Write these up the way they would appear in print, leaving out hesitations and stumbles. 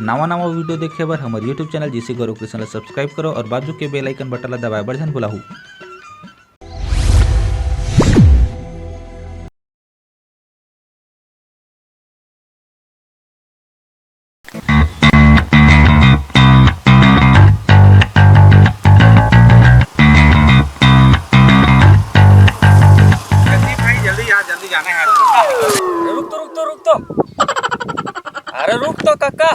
नवा नवा वीडियो देखे बर हमारे YouTube channel GC Gaurav Krishna ला सब्सक्राइब करो और बाजू के बेल आइकन बटन ला दबाए बर झन भुलाहू। जल्दी जाना है। रुक तो अरे रुक तो काका,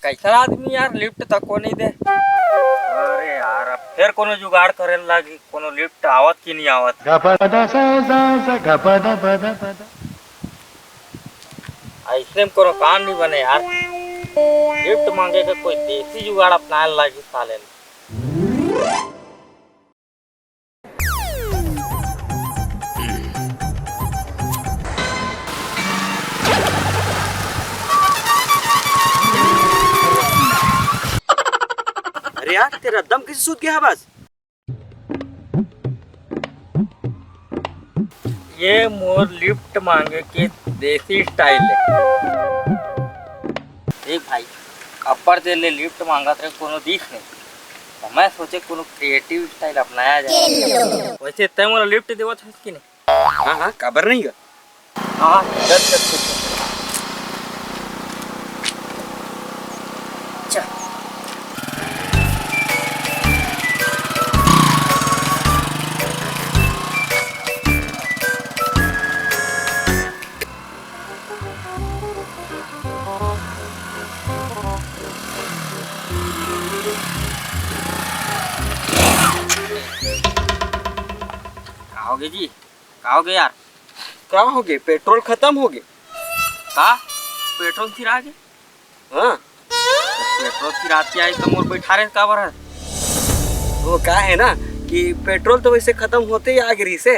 कैसा आदमी यार, लिफ्ट तक को नहीं दे। अरे यार अब फिर कोनो जुगाड़ करे लागी, कोनो लिफ्ट आवत की नहीं आवत। ऐसे में कोनो काम नहीं बने यार, लिफ्ट मांगे के कोई देसी जुगाड़ अपनाए लागी साले। अरे यार तेरा दम किसी सूद गया है बस। ये मोर लिफ्ट मांगे के देसी स्टाइल है। देख भाई, अपर से ले लिफ्ट मांगा तो कोनो दिख नहीं, तो मैं सोचे कोनो क्रिएटिव स्टाइल अपनाया जाए। वैसे तय मोला लिफ्ट देवत है कि नहीं? हाँ काबर नहीं गा। हाँ चल। कहोगे यार? क्या हो गए? पेट्रोल खत्म हो गए। का पेट्रोल फिरा गए? हाँ पेट्रोल फिराती आई तो मोर बैठा रहे का है? वो क्या है ना कि पेट्रोल तो वैसे खत्म होते ही आ गई से।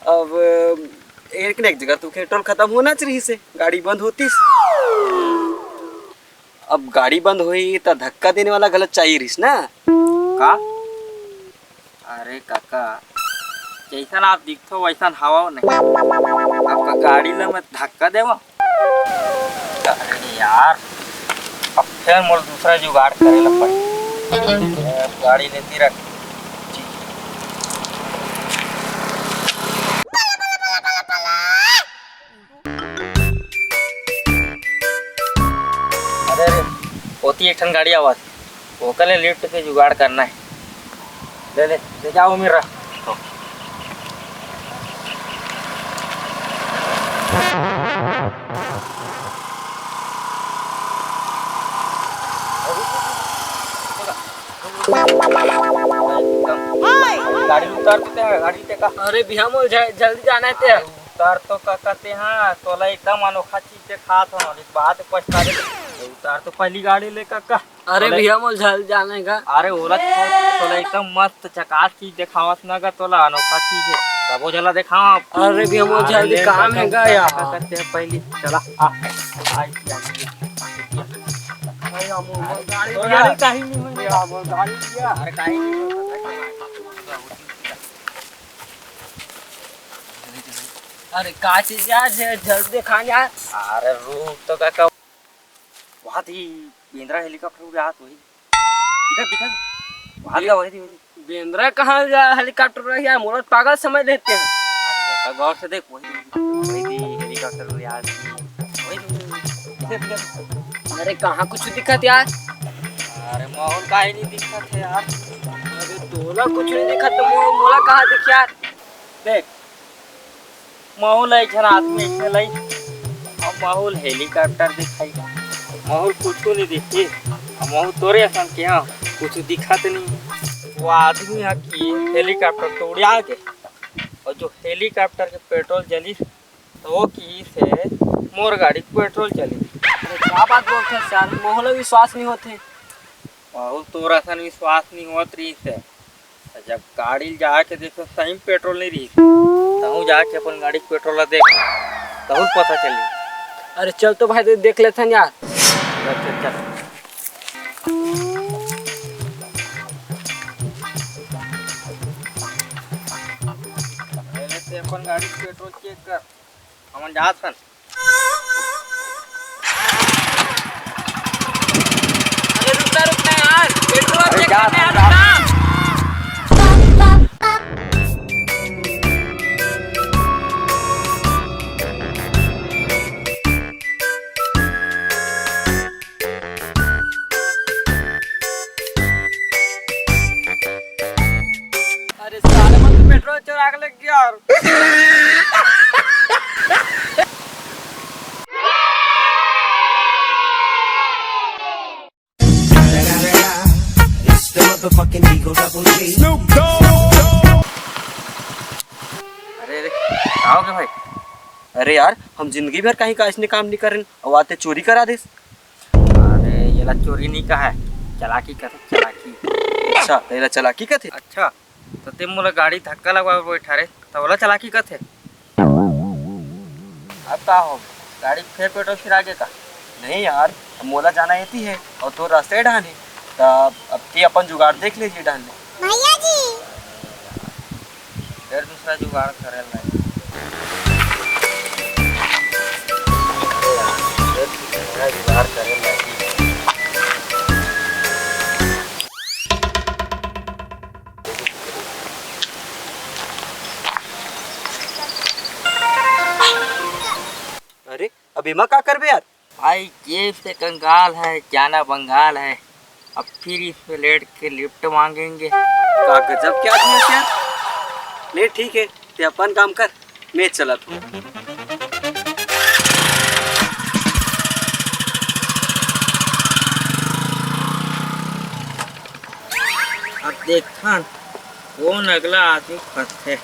अब एक न एक जगह तो पेट्रोल खत्म होना चाहिए से, गाड़ी बंद होती। अब गाड़ी बंद हुई तो धक्का देने वाला गलत चाहिए रही ना। का? अरे काका, जैसा आप दिखते हो वैसा हवा नहीं, आपका गाड़ी ला मैं धक्का देवा। अरे यार अब फिर मोर दूसरा जुगाड़ करे ला पड़े। गाड़ी लेती रख। अरे होती एक ठन गाड़ी आवाज, वो कल लिफ्ट के जुगाड़ करना है। ले जाओ मेरा। गाड़ी उतार देते हैं, गाड़ी टेका। अरे भैया मोल जल्दी जाना है तेरा। उतार तो का कहते हैं, तोला एकदम अनोखा चीज से खात हो, इस बात पछता दे। उतार तो पहली गाड़ी ले काका। अरे भैया मोल जल्दी जाना है। अरे ओला तोला एकदम मस्त चकास चीज दिखावत ना गा, तोला अनोखा चीज है तबो जला दिखाओ। अरे भैया मोल जल्दी काम है गा यार। करते हैं पहली, चला गाड़ी कहीं नहीं हुई। गाड़ी दिया। अरे कहीं नहीं। अरे का चीज यार जल्दी खा यार। अरे रुक तो काका, वहाँ थी बेंद्रा हेलीकॉप्टर उड़ी आत हुई। दिखा वहाँ का वही थी। बेंद्रा कहाँ हेलीकॉप्टर रही यार, मोरत पागल समझ लेते हैं। अरे गौर से देख, वही थी हेलीकॉप्टर उड़ी आत वही थी। अरे कहाँ कुछ दिखत यार। अरे माहौल का ही नहीं दिखत है यार। अरे तोला कुछ नहीं दिखत तो मोला कहाँ दिख यार। देख माहौल है जन आदमी ऐसे लाई, अब माहौल हेलीकॉप्टर दिखाई, माहौल कुछ नहीं दिखी। माहौल तोरे असन के यहाँ कुछ दिखत नहीं। वो आदमी है कि हेलीकॉप्टर तो उड़ा के, और जो हेलीकॉप्टर के पेट्रोल जली तो वो की से मोर गाड़ी पेट्रोल चली। अरे क्या बात बोलते हैं सर, मोहला विश्वास नहीं होते। माहौल तोरा सन विश्वास नहीं होत रही से। जब गाड़ी जाके देखो सही पेट्रोल नहीं रही, तहु जाके अपन गाड़ी पेट्रोल देख तहु पता चली। अरे चल तो भाई देख लेते हैं यार। चल पहले से अपन गाड़ी पेट्रोल चेक कर, हमन जात हन। चेक क्या करने था? आना। अरे साले मन तो पेट्रोल चुरा के लग गया यार। It's the motherfucking Eagle Double G. अरे अरे आओगे भाई? अरे यार हम जिंदगी भर कहीं का इसने काम नहीं करें और आते चोरी करा दे। अरे ये ला चोरी नहीं का है, चालाकी कर चालाकी। अच्छा तेरा चालाकी का थे? अच्छा तो ते मोला गाड़ी धक्का लगा बैठा रे तो बोला चालाकी का थे। अब का हो गाड़ी फिर पेट्रोल फिर आगे का। नहीं यार अब मोला जाना येती है और तो रास्ते ढाने तब अब ते अपन जुगाड़ देख लीजिए ढाने। भैया जी फिर दूसरा जुगाड़ करे ला। जुगाड़ करे ला। अरे अभी मैं क्या करबे यार? भाई जेब से कंगाल है, जाना बंगाल है, अब फिर इस पे लेट के लिफ्ट मांगेंगे। का गजब क्या आदमी है यार। ले ठीक है ते अपन काम कर मैं चला तू। अब देखा कौन अगला आदमी फंसते।